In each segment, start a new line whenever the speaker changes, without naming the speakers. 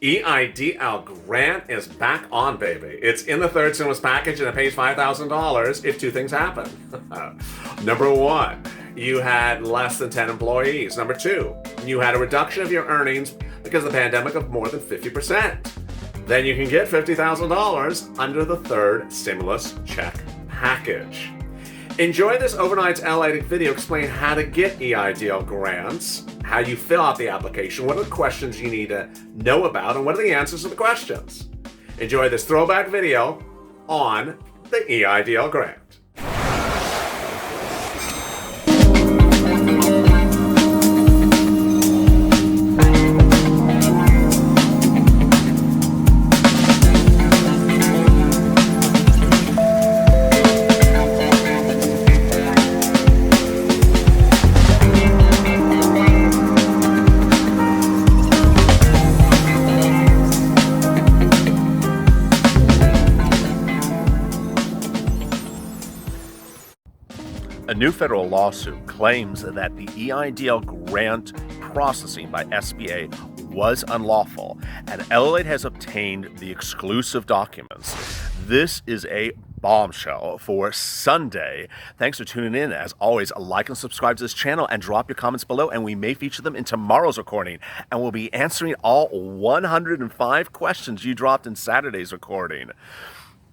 Eidl grant is back on, baby. It's in the third stimulus package and it pays $5,000 if two things happen. Number one, you had less than 10 employees. Number two, you had a reduction of your earnings because of the pandemic of more than 50%. Then you can get $50,000 under the third stimulus check package. Enjoy this overnight Lalate video explaining how to get Eidl grants, how you fill out the application, what are the questions you need to know about, and what are the answers to the questions. Enjoy this throwback video on the Eidl grant.
A new federal lawsuit claims that the Eidl grant processing by SBA was unlawful, and Lalate has obtained the exclusive documents. This is a bombshell for Sunday. Thanks for tuning in. As always, like and subscribe to this channel and drop your comments below, and we may feature them in tomorrow's recording, and we'll be answering all 105 questions you dropped in Saturday's recording.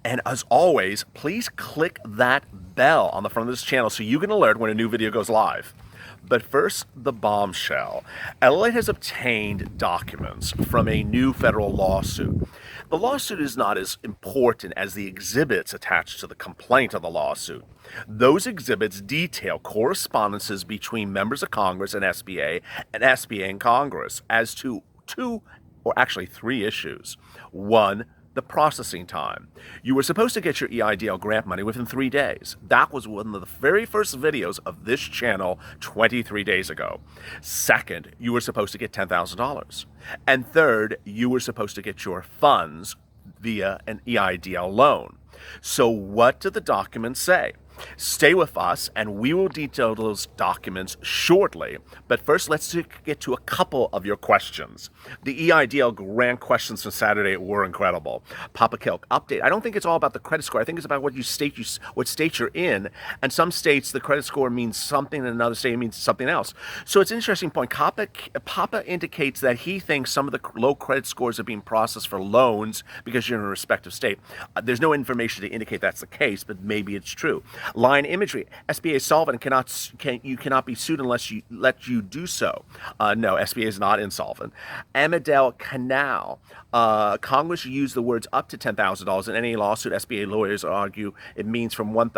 And as always, please click that bell on the front of this channel so you get an alert when a new video goes live. But first, the bombshell. Lalate has obtained documents from a new federal lawsuit. The lawsuit is not as important as the exhibits attached to the complaint of the lawsuit. Those exhibits detail correspondences between members of Congress and SBA and Congress as to two, or actually three issues. One, the processing time. You were supposed to get your Eidl grant money within 3 days. That was one of the very first videos of this channel 23 days ago. Second, you were supposed to get $10,000. And third, you were supposed to get your funds via an Eidl loan. So what do the documents say? Stay with us and we will detail those documents shortly. But first, let's get to a couple of your questions. The Eidl grant questions from Saturday were incredible. Papa Kilk, update. I don't think it's all about the credit score. I think it's about what state you're in. And some states, the credit score means something, and another state means something else. So it's an interesting point. Papa indicates that he thinks some of the low credit scores are being processed for loans because you're in a respective state. There's no information to indicate that's the case, but maybe it's true. Line imagery. SBA is solvent and you cannot be sued unless you let you do so. No, SBA is not insolvent. Amidel Canal. Congress used the words up to $10,000 in any lawsuit. SBA lawyers argue it means from $1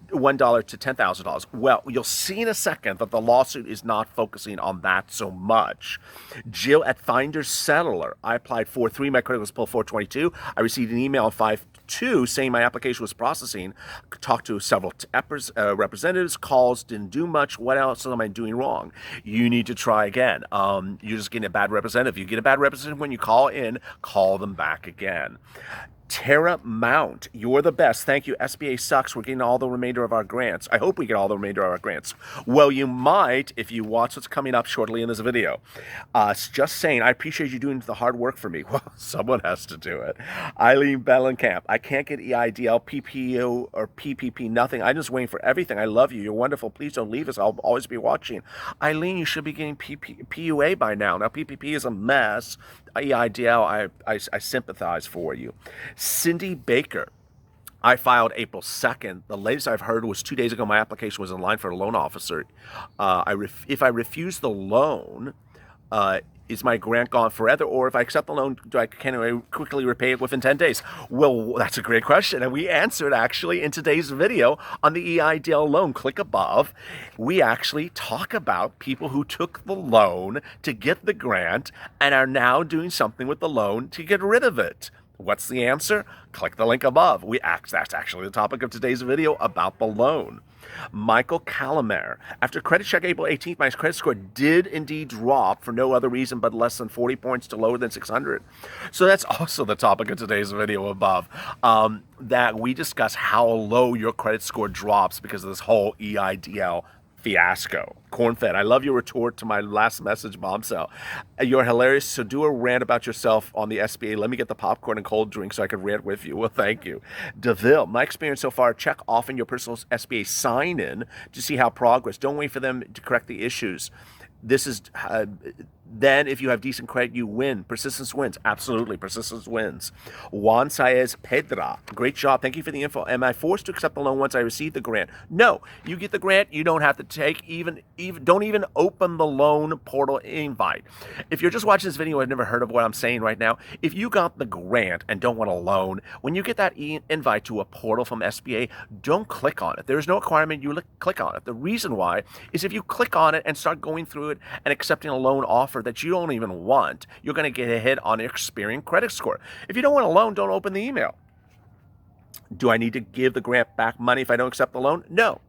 to $10,000. Well, you'll see in a second that the lawsuit is not focusing on that so much. Jill at Finder Settler. I applied 4-3. My credit was pulled 422. I received an email on 5-2 saying my application was processing. Talked to several representatives. Calls didn't do much. What else am I doing wrong? You need to try again. You're just getting a bad representative. You get a bad representative when you call in, call them back again. Tara Mount, you're the best. Thank you. SBA sucks. We're getting all the remainder of our grants. I hope we get all the remainder of our grants. Well, you might if you watch what's coming up shortly in this video. It's just saying, I appreciate you doing the hard work for me. Well, someone has to do it. Eileen Bellenkamp, I can't get Eidl, PPO, or PPP, nothing. I'm just waiting for everything. I love you. You're wonderful. Please don't leave us. I'll always be watching. Eileen, you should be getting PUA by now. Now, PPP is a mess. Eidl, I sympathize for you. Cindy Baker, I filed April 2nd. The latest I've heard was 2 days ago my application was in line for a loan officer. If I refuse the loan, is my grant gone forever? Or if I accept the loan, can I quickly repay it within 10 days? Well, that's a great question. And we answered actually in today's video on the Eidl loan. Click above. We actually talk about people who took the loan to get the grant and are now doing something with the loan to get rid of it. What's the answer? Click the link above. That's actually the topic of today's video about the loan. Michael Calamare. After credit check April 18th, my credit score did indeed drop for no other reason but less than 40 points to lower than 600. So that's also the topic of today's video above. That we discuss how low your credit score drops because of this whole Eidl fiasco. Corn-fed, I love your retort to my last message, bombshell. You're hilarious, so do a rant about yourself on the SBA. Let me get the popcorn and cold drink so I can rant with you. Well, thank you. DeVille, my experience so far, check often your personal SBA sign-in to see how progress. Don't wait for them to correct the issues. This is then if you have decent credit, you win. Persistence wins. Absolutely, persistence wins. Juan Saez Pedra, great job. Thank you for the info. Am I forced to accept the loan once I receive the grant? No, you get the grant. You don't have to take don't even open the loan portal invite. If you're just watching this video, I've never heard of what I'm saying right now. If you got the grant and don't want a loan, when you get that invite to a portal from SBA, don't click on it. There's no requirement you click on it. The reason why is if you click on it and start going through it and accepting a loan offer that you don't even want, you're going to get a hit on your Experian credit score. If you don't want a loan, don't open the email. Do I need to give the grant back money if I don't accept the loan? No.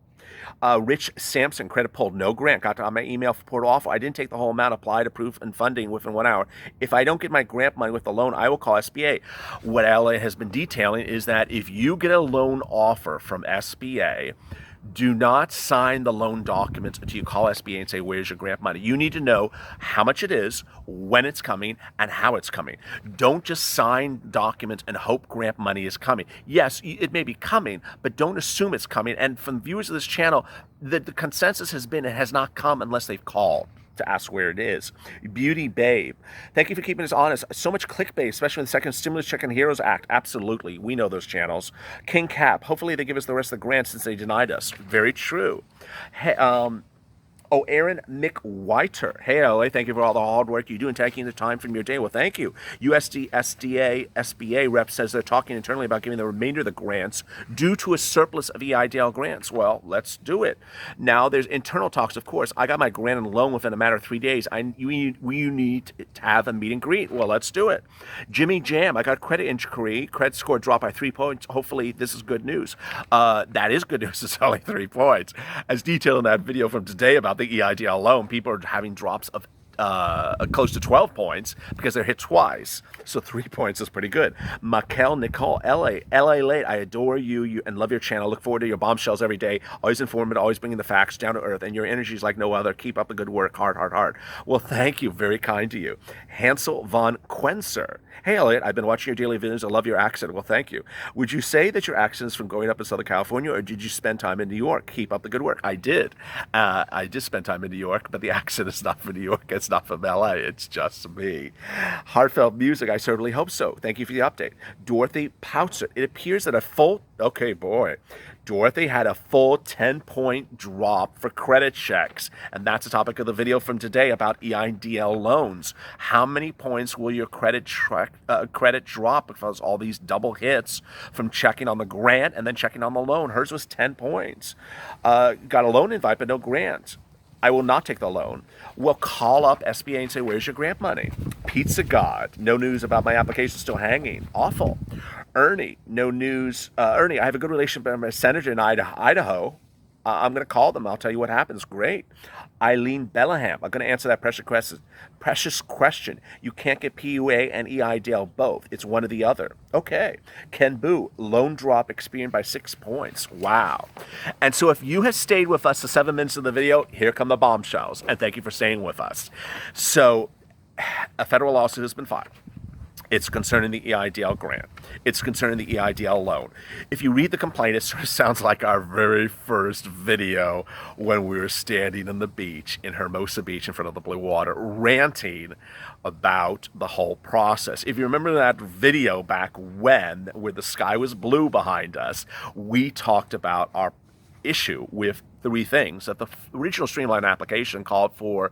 Rich Sampson, credit pulled, no grant. Got on my email for portal offer. I didn't take the whole amount, applied, approved, and funding within 1 hour. If I don't get my grant money with the loan, I will call SBA. What Lalate has been detailing is that if you get a loan offer from SBA, do not sign the loan documents until you call SBA and say, where's your grant money? You need to know how much it is, when it's coming, and how it's coming. Don't just sign documents and hope grant money is coming. Yes, it may be coming, but don't assume it's coming. And from viewers of this channel, the consensus has been it has not come unless they've called to ask where it is. Beauty Babe, thank you for keeping us honest. So much clickbait, especially in the second Stimulus Check and Heroes Act. Absolutely, we know those channels. King Cap, hopefully they give us the rest of the grants since they denied us. Very true. Hey, Aaron McWhiter. Hey, LA, thank you for all the hard work you do and taking the time from your day. Well, thank you. USD, SDA, SBA rep says they're talking internally about giving the remainder of the grants due to a surplus of EIDL grants. Well, let's do it. Now, there's internal talks, of course. I got my grant and loan within a matter of 3 days. You need to have a meet and greet. Well, let's do it. Jimmy Jam, I got credit inquiry. Credit score dropped by 3 points. Hopefully, this is good news. That is good news. It's only 3 points. As detailed in that video from today about the EIDL loan, people are having drops of close to 12 points because they're hit twice. So 3 points is pretty good. Makel Nicole, LA Late, I adore you and love your channel. Look forward to your bombshells every day. Always informative, always bringing the facts down to earth, and your energy is like no other. Keep up the good work. Heart. Well, thank you. Very kind to you. Hansel von Quenser. Hey, Elliot, I've been watching your daily videos. I love your accent. Well, thank you. Would you say that your accent is from growing up in Southern California, or did you spend time in New York? Keep up the good work. I did. I did spend time in New York, but the accent is not from New York. It's not from LA. It's just me. Heartfelt music. I certainly hope so. Thank you for the update. Dorothy Poutzer. It appears that Dorothy had a full 10-point drop for credit checks. And that's the topic of the video from today about EIDL loans. How many points will your credit drop because all these double hits from checking on the grant and then checking on the loan? Hers was 10 points. Got a loan invite, but no grant. I will not take the loan. Well, call up SBA and say, where's your grant money? Pizza God, no news about my application, still hanging. Awful. Ernie, no news. Ernie, I have a good relationship with my senator in Idaho. I'm going to call them. I'll tell you what happens. Great. Eileen Bellingham, I'm going to answer that precious question. You can't get PUA and EIDL both. It's one or the other. Okay. Ken Boo, loan drop experienced by 6 points. Wow. And so if you have stayed with us the 7 minutes of the video, here come the bombshells. And thank you for staying with us. So a federal lawsuit has been filed. It's concerning the EIDL grant. It's concerning the EIDL loan. If you read the complaint, it sort of sounds like our very first video when we were standing on the beach in Hermosa Beach in front of the blue water, ranting about the whole process. If you remember that video back when, where the sky was blue behind us, we talked about our issue with 3 things. That the original Streamline application called for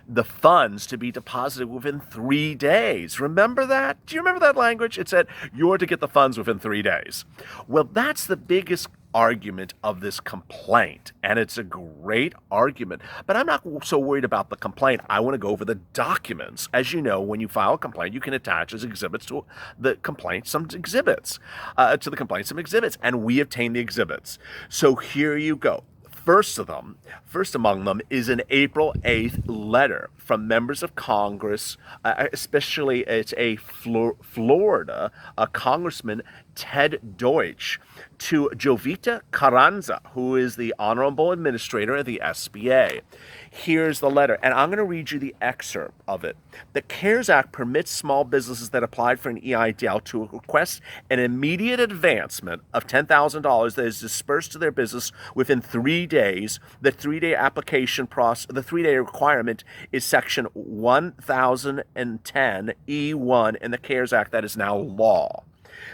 the funds to be deposited within 3 days. Remember that? Do you remember that language? It said you're to get the funds within 3 days. Well, that's the biggest argument of this complaint, and it's a great argument. But I'm not so worried about the complaint. I want to go over the documents. As you know, when you file a complaint, you can attach as exhibits to the complaint some exhibits, and we obtained the exhibits. So here you go. First among them is an April 8th letter from members of Congress, especially it's a Florida Congressman Ted Deutsch, to Jovita Carranza, who is the Honorable Administrator of the SBA. Here's the letter, and I'm going to read you the excerpt of it. The CARES Act permits small businesses that applied for an EIDL to request an immediate advancement of $10,000 that is dispersed to their business within 3 days. The 3-day application process, the 3-day requirement is Section 1010 E1 in the CARES Act that is now law.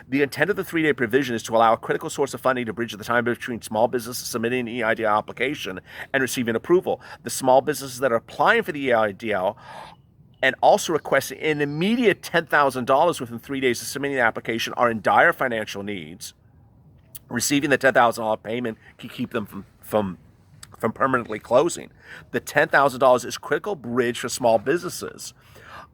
The intent of the 3-day provision is to allow a critical source of funding to bridge the time between small businesses submitting an EIDL application and receiving approval. The small businesses that are applying for the EIDL and also requesting an immediate $10,000 within 3 days of submitting the application are in dire financial needs. Receiving the $10,000 payment can keep them from permanently closing. The $10,000 is a critical bridge for small businesses.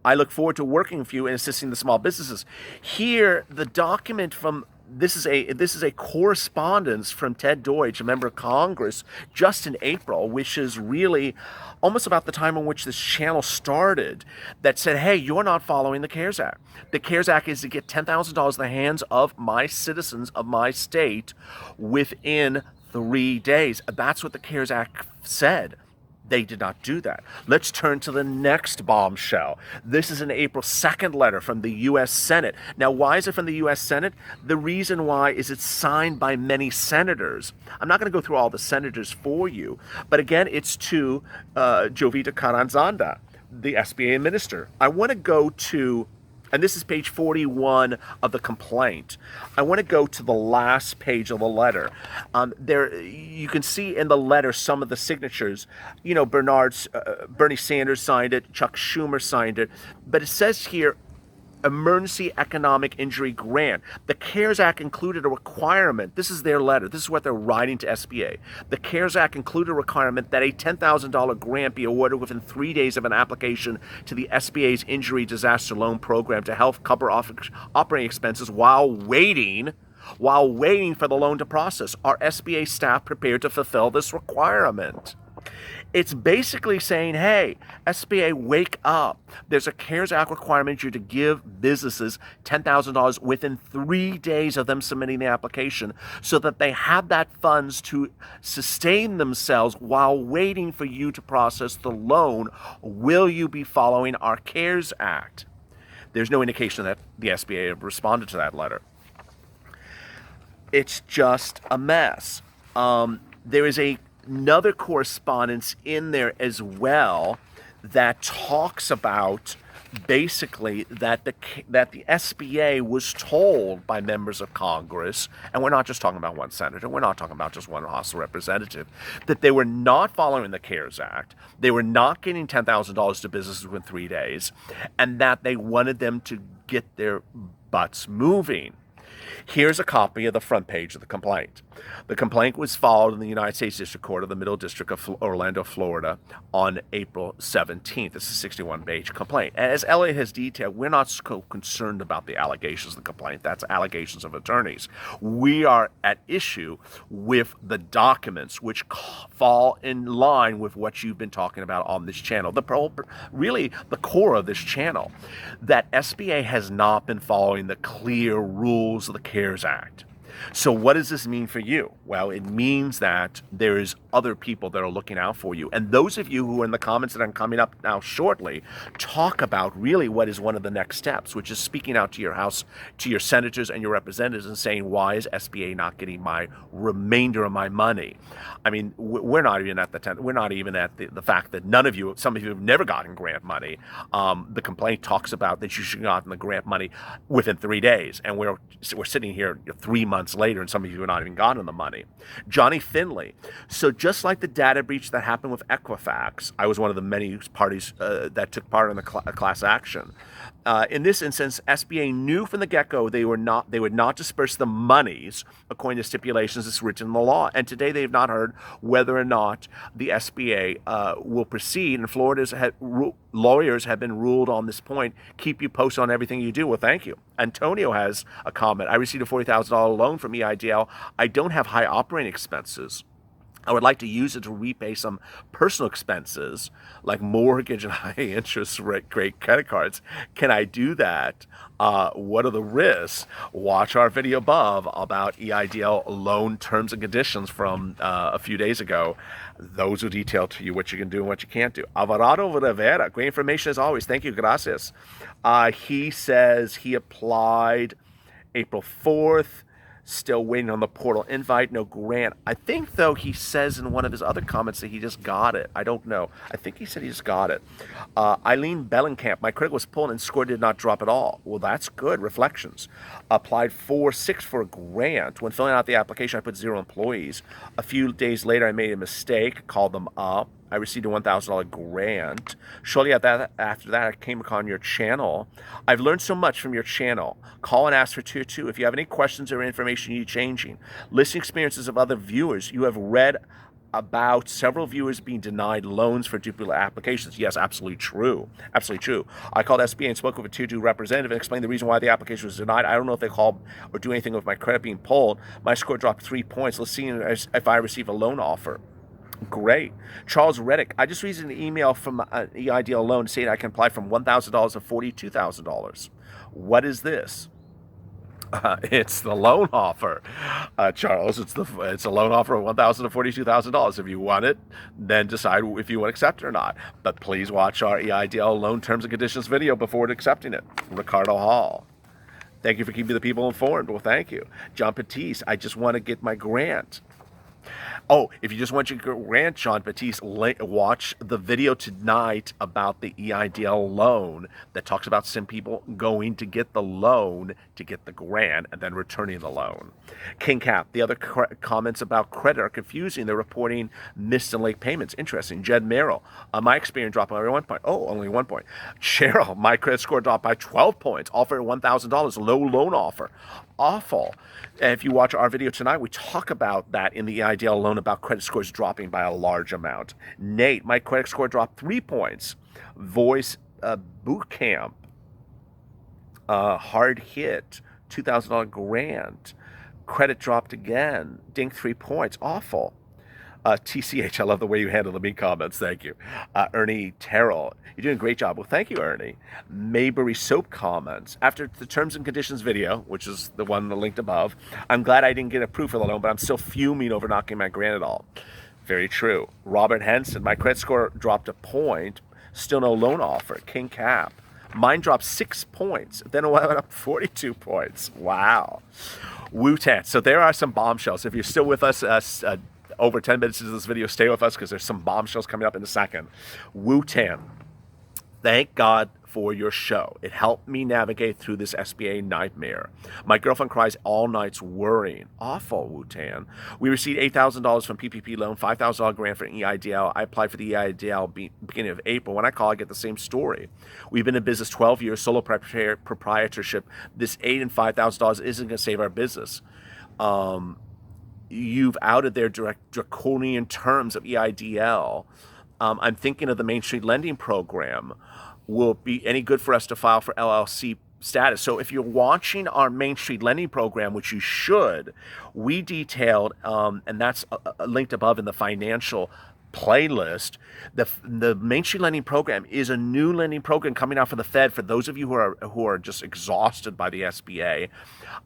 I look forward to working with you and assisting the small businesses. Here, the document from this is a correspondence from Ted Deutsch, a member of Congress, just in April, which is really almost about the time in which this channel started, that said, hey, you're not following the CARES Act. The CARES Act is to get $10,000 in the hands of my citizens of my state within 3 days. That's what the CARES Act said. They did not do that. Let's turn to the next bombshell. This is an April 2nd letter from the U.S. Senate. Now, why is it from the U.S. Senate? The reason why is it's signed by many senators. I'm not going to go through all the senators for you, but again, it's to Jovita Carranza, the SBA minister. I want to go to, and this is page 41 of the complaint. I want to go to the last page of the letter. There, you can see in the letter some of the signatures. You know, Bernie Sanders signed it, Chuck Schumer signed it, but it says here, Emergency Economic Injury Grant. The CARES Act included a requirement. This is their letter. This is what they're writing to SBA. The CARES Act included a requirement that a $10,000 grant be awarded within 3 days of an application to the SBA's Injury Disaster Loan Program to help cover operating expenses while waiting for the loan to process. Are SBA staff prepared to fulfill this requirement? It's basically saying, hey, SBA, wake up. There's a CARES Act requirement you're to give businesses $10,000 within 3 days of them submitting the application so that they have that funds to sustain themselves while waiting for you to process the loan. Will you be following our CARES Act? There's no indication that the SBA responded to that letter. It's just a mess. There is another correspondence in there as well that talks about basically that the SBA was told by members of Congress, and we're not just talking about one senator, we're not talking about just one House representative, that they were not following the CARES Act, they were not getting $10,000 to businesses within 3 days, and that they wanted them to get their butts moving. Here's a copy of the front page of the complaint. The complaint was filed in the United States District Court of the Middle District of Orlando, Florida on April 17th. This is a 61-page complaint. As Elliot has detailed, we're not so concerned about the allegations of the complaint. That's allegations of attorneys. We are at issue with the documents which fall in line with what you've been talking about on this channel. Really the core of this channel, that SBA has not been following the clear rules of the CARES Act. So what does this mean for you? Well, it means that there's other people that are looking out for you. And those of you who are in the comments that are coming up now shortly, talk about really what is one of the next steps, which is speaking out to your House, to your senators and your representatives and saying, why is SBA not getting my remainder of my money? I mean, we're not even at the fact that some of you have never gotten grant money. The complaint talks about that you should have gotten the grant money within 3 days. And we're sitting here 3 months later, and some of you have not even gotten the money. Johnny Finley. So just like the data breach that happened with Equifax, I was one of the many parties that took part in the class action. In this instance, SBA knew from the get-go they would not disperse the monies according to stipulations as written in the law. And today they have not heard whether or not the SBA will proceed. And Florida's lawyers have been ruled on this point. Keep you posted on everything you do. Well, thank you. Antonio has a comment. I received a $40,000 loan from EIDL. I don't have high operating expenses. I would like to use it to repay some personal expenses like mortgage and high interest rate credit cards. Can I do that? What are the risks? Watch our video above about EIDL loan terms and conditions from a few days ago. Those will detail to you what you can do and what you can't do. Alvarado Rivera, great information as always. Thank you, gracias. He says he applied April 4th. Still waiting on the portal invite, no grant. I think, though, he says in one of his other comments that he just got it. I don't know. I think he said he just got it. Eileen Bellenkamp, my credit was pulled and score did not drop at all. Well, that's good. Reflections. Applied 4-6 for a grant. When filling out the application, I put 0 employees. A few days later, I made a mistake, called them up. I received a $1,000 grant. Shortly after that, I came upon your channel. I've learned so much from your channel. Call and ask for tier 2. If you have any questions or information you need changing, listening experiences of other viewers, you have read about several viewers being denied loans for duplicate applications. Yes, absolutely true. Absolutely true. I called SBA and spoke with a tier 2 representative and explained the reason why the application was denied. I don't know if they called or do anything with my credit being pulled. My score dropped 3 points. Let's see if I receive a loan offer. Great. Charles Reddick, I just received an email from EIDL loan saying I can apply from $1,000 to $42,000. What is this? It's the loan offer, Charles. It's a loan offer of $1,000 to $42,000. If you want it, then decide if you want to accept it or not. But please watch our EIDL loan terms and conditions video before accepting it. Ricardo Hall. Thank you for keeping the people informed. Well, thank you. John Batiste, I just want to get my grant. Oh, if you just want your grant, John Batiste, watch the video tonight about the EIDL loan that talks about some people going to get the loan to get the grant and then returning the loan. King Cap, the other comments about credit are confusing. They're reporting missed and late payments. Interesting. Jed Merrill, my experience dropped by 1 point. Oh, only 1 point. Cheryl, my credit score dropped by 12 points. Offer $1,000, low loan offer. Awful. And if you watch our video tonight, we talk about that in the EIDL loan about credit scores dropping by a large amount. Nate, my credit score dropped 3 points. Voice boot camp, hard hit, $2,000 grant. Credit dropped again. Ding, 3 points. Awful. TCH, I love the way you handle the me comments. Thank you. Ernie Terrell, you're doing a great job. Well, thank you, Ernie. Mayberry Soap comments. After the terms and conditions video, which is the one linked above, I'm glad I didn't get approved for the loan, but I'm still fuming over not getting my grant at all. Very true. Robert Henson, my credit score dropped a point. Still no loan offer. King Cap. Mine dropped 6 points. Then it went up 42 points. Wow. Wu-Tan. So there are some bombshells. If you're still with us, over 10 minutes into this video, stay with us because there's some bombshells coming up in a second. Wu-Tan, thank God for your show. It helped me navigate through this SBA nightmare. My girlfriend cries all nights worrying. Awful, Wu-Tan. We received $8,000 from PPP loan, $5,000 grant for EIDL. I applied for the EIDL beginning of April. When I call, I get the same story. We've been in business 12 years, solo proprietorship. This $8,000 and $5,000 isn't going to save our business. You've outed their draconian terms of EIDL. I'm thinking of the Main Street Lending Program. Will it be any good for us to file for LLC status? So if you're watching our Main Street Lending Program, which you should, we detailed, and that's linked above in the financial playlist. The Main Street Lending Program is a new lending program coming out for the Fed for those of you who are just exhausted by the SBA.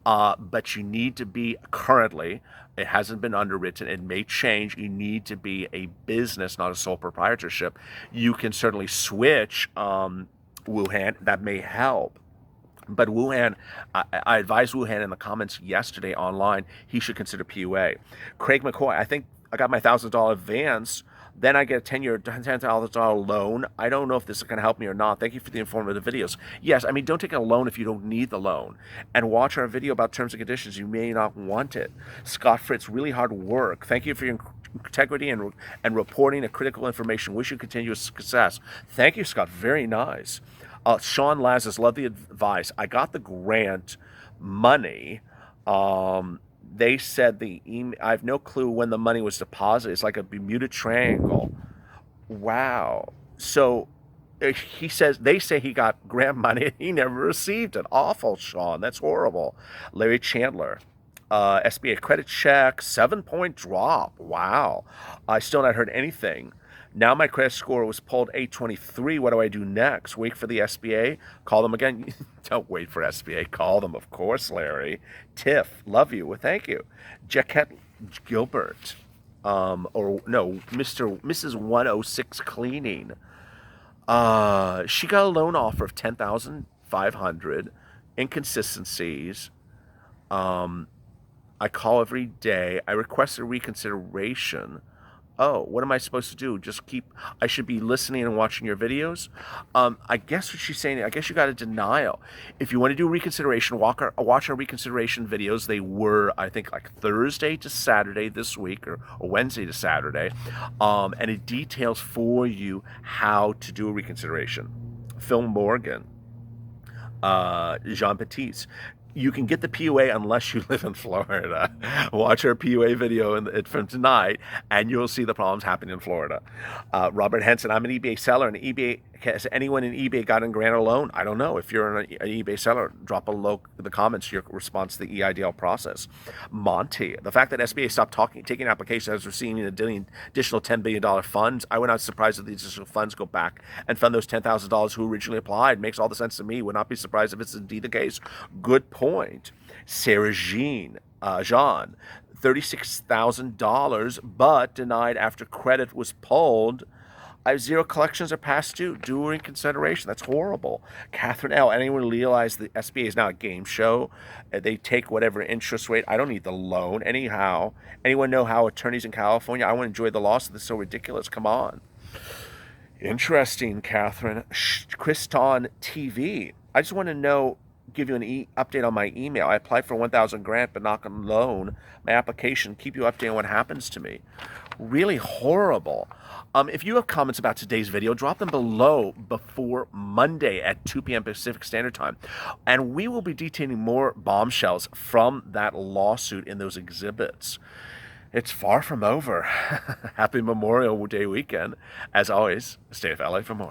But you need to be currently, it hasn't been underwritten, it may change. You need to be a business, not a sole proprietorship. You can certainly switch Wuhan, that may help. But Wuhan, I advised Wuhan in the comments yesterday online, he should consider PUA. Craig McCoy, I think I got my $1,000 advance. Then I get a $10,000 loan. I don't know if this is going to help me or not. Thank you for the informative videos. Yes, I mean, don't take a loan if you don't need the loan. And watch our video about terms and conditions. You may not want it. Scott Fritz, really hard work. Thank you for your integrity and reporting of critical information. Wish you continuous success. Thank you, Scott. Very nice. Sean Lazarus, love the advice. I got the grant money. They said I have no clue when the money was deposited. It's like a Bermuda Triangle. Wow. So he says, they say he got grant money and he never received it. Awful, Sean. That's horrible. Larry Chandler. SBA credit check, 7-point drop. Wow. I still not heard anything. Now my credit score was pulled 823. What do I do next? Wait for the SBA? Call them again? Don't wait for SBA. Call them, of course, Larry. Tiff, love you. Well, thank you. Jaquette Gilbert. Mrs. 106 Cleaning. She got a loan offer of $10,500. Inconsistencies. I call every day. I requested reconsideration. Oh, what am I supposed to do? I should be listening and watching your videos? I guess what she's saying, I guess you got a denial. If you want to do reconsideration, watch our reconsideration videos. They were, I think, like Thursday to Saturday this week, or Wednesday to Saturday. And it details for you how to do a reconsideration. Phil Morgan, Jean Baptiste. You can get the PUA unless you live in Florida. Watch our PUA video from tonight, and you'll see the problems happening in Florida. Robert Henson, I'm an eBay seller, and has anyone in eBay gotten granted a loan? I don't know. If you're an eBay seller, drop below in the comments your response to the EIDL process. Monty, the fact that SBA stopped taking applications as we're seeing an additional $10 billion funds, I would not be surprised if the additional funds go back and fund those $10,000 who originally applied. Makes all the sense to me. Would not be surprised if it's indeed the case. Good point. Sarah Jean, $36,000, but denied after credit was pulled. I have 0 collections or past due. Do reconsideration. That's horrible. Catherine L. Anyone realize the SBA is now a game show? They take whatever interest rate. I don't need the loan. Anyhow, anyone know how attorneys in California? I want to enjoy the loss. This is so ridiculous. Come on. Interesting, Catherine. Kriston TV. I just want to give you an update on my email. I applied for 1,000 grant, but not on loan. My application, keep you updated on what happens to me. Really horrible. If you have comments about today's video, drop them below before Monday at 2 p.m. Pacific Standard Time. And we will be detailing more bombshells from that lawsuit in those exhibits. It's far from over. Happy Memorial Day weekend. As always, stay with LA for more.